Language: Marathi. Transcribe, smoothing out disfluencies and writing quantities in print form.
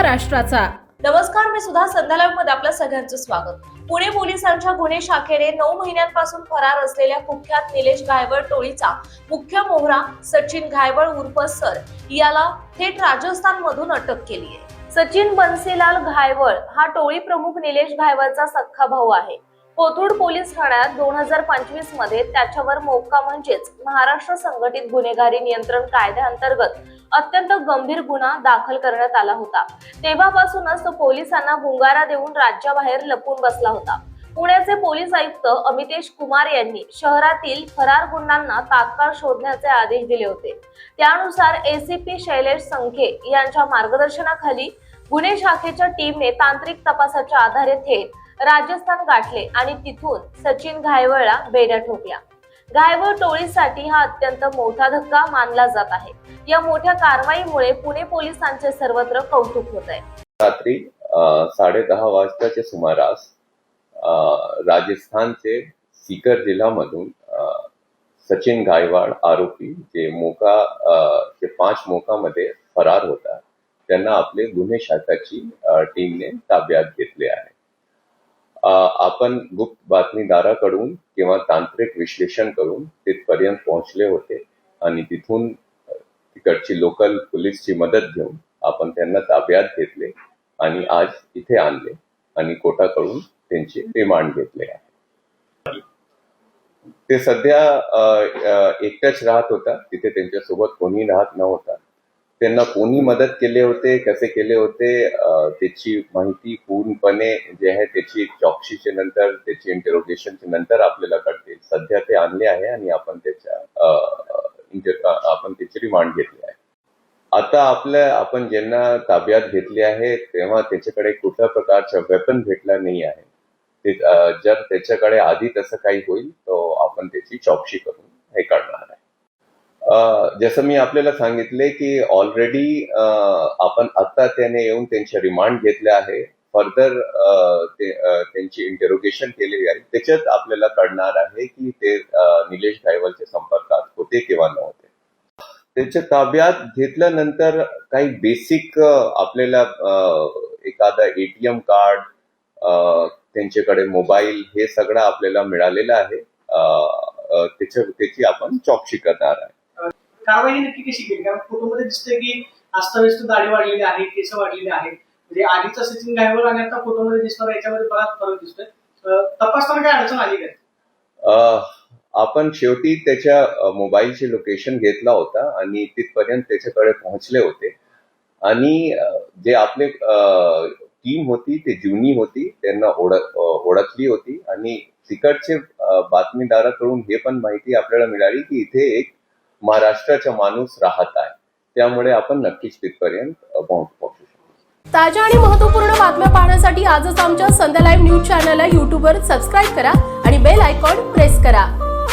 महाराष्ट्राचा। नमस्कार, मी सुधा संध्यालाइव्ह मध्ये आपल्या सगळ्यांचं स्वागत। पुणे पोलिसांच्या गुन्हे शाखेने 9 महिन्यांपासून फरार असलेल्या कुख्यात निलेश घायवळ टोळीचा मुख्य मोहरा सचिन घायवळ उर्फ सर याला थेट राजस्थान मधून अटक केली आहे। सचिन बन्सीलाल घायवळ हा टोळी प्रमुख निलेश घायवळचा सख्खा भाऊ आहे। कोथरूड पोलीस ठाण्यात 2025 मध्ये त्याच्यावर मोक्का म्हणजेच महाराष्ट्र संघटित गुन्हेगारी नियंत्रण कायद्याअंतर्गत अत्यंत गंभीर गुन्हा दाखल करण्यात आला होता। तेव्हापासूनच तो पोलिसांना गुंगारा देऊन राज्याबाहेर लपून बसला होता। पुण्याचे पोलीस आयुक्त अमितेश कुमार यांनी शहरातील फरार गुंडांना तात्काळ शोधण्याचे आदेश दिले होते। त्यानुसार एसीपी शैलेश संखे यांच्या मार्गदर्शनाखाली गुन्हे शाखेच्या टीमने तांत्रिक तपासाच्या आधारे थेट राजस्थान गाठले आणि तिथून सचिन घायवळला बेड्या ठोकल्या। घायवळ टोळीसाठी हा अत्यंत मोठा धक्का मानला जात आहे। या मोठ्या कारवाईमुळे पुणे पोलिसांचे सर्वत्र कौतुक होत आहे। रात्री 10:30 वाजताच्या सुमारास राजस्थानचे सीकर जिल्ह्यामधून सचिन घायवळ आरोपी जे 5 मोकामध्ये फरार होता त्यांना आपले गुन्हे शाखेची टीमने ताब्यात घेतले आहे। आपण गुप्त बातमीदाराकडून किंवा तांत्रिक विश्लेषण करून तिथपर्यंत पोहोचले होते आणि तिथून तिकडची लोकल पोलीसची मदत घेऊन आपण त्यांना ताब्यात घेतले आणि आज इथे आणले आणि कोर्टाकडून त्यांचे रिमांड घेतले आहे। ते सध्या एकटाच राहत होता, तिथे त्यांच्यासोबत कोणी राहत नव्हता। त्यांना कोणी मदत केले होते, कसे केले होते त्याची माहिती पूर्णपणे जे आहे त्याची चौकशीच्या नंतर, त्याची इंटरोगेशनच्या नंतर आपल्याला कळते। सध्या ते आणले आहे आणि आपण त्याची रिमांड घेतली आहे। आता आपण ज्यांना ताब्यात घेतले आहे तेव्हा त्याच्याकडे कुठल्या प्रकारचा वेपन भेटला नाही आहे। जर त्याच्याकडे आधी तसं काही होईल तर आपण त्याची चौकशी करून हे करणार आहे। जसं मी आपल्याला सांगितले की ऑलरेडी आपण आता त्याने येऊन त्यांचे रिमांड घेतले आहे। फर्दर त्यांची इंटरोगेशन केलेली आहे। त्याच्यात आपल्याला कळणार आहे की ते निलेश घायवळच्या संपर्कात होते किंवा नव्हते। त्याच्या ताब्यात घेतल्यानंतर काही बेसिक आपल्याला एखादा ATM कार्ड, त्यांच्याकडे मोबाईल हे सगळं आपल्याला मिळालेलं आहे। त्याची आपण चौकशी करणार आहे। कारवाई नक्की कशी केली? कारण फोटोमध्ये दिसतंय की अस्ताव्यस्त दाढी वाढलेली आहे, केस वाढलेले आहेत। म्हणजे आधीचा सचिन घायवळ आणि आता फोटोमध्ये दिसणार याच्यामध्ये बराच फरक दिसतोय। तपासताना काय अडचण आली काय? आपण शेवटी त्याच्या मोबाईलचे लोकेशन घेतला होता आणि तिथपर्यंत त्याच्याकडे पोहोचले होते आणि जे आपले टीम होती ते जुनी होती, त्यांना ओळखली होती आणि तिकडचे बातमीदाराकडून हे पण माहिती आपल्याला मिळाली की इथे एक महाराष्ट्राचा माणूस राहत आहे। त्यामुळे आपण नक्कीच तिथपर्यंत पोहोचू शकतो। ताज्या आणि महत्त्वपूर्ण बातम्या पाहण्यासाठी आजच आमच्या संध्या लाईव्ह न्यूज चॅनलला YouTube वर सबस्क्राईब करा आणि बेल आयकॉन प्रेस करा।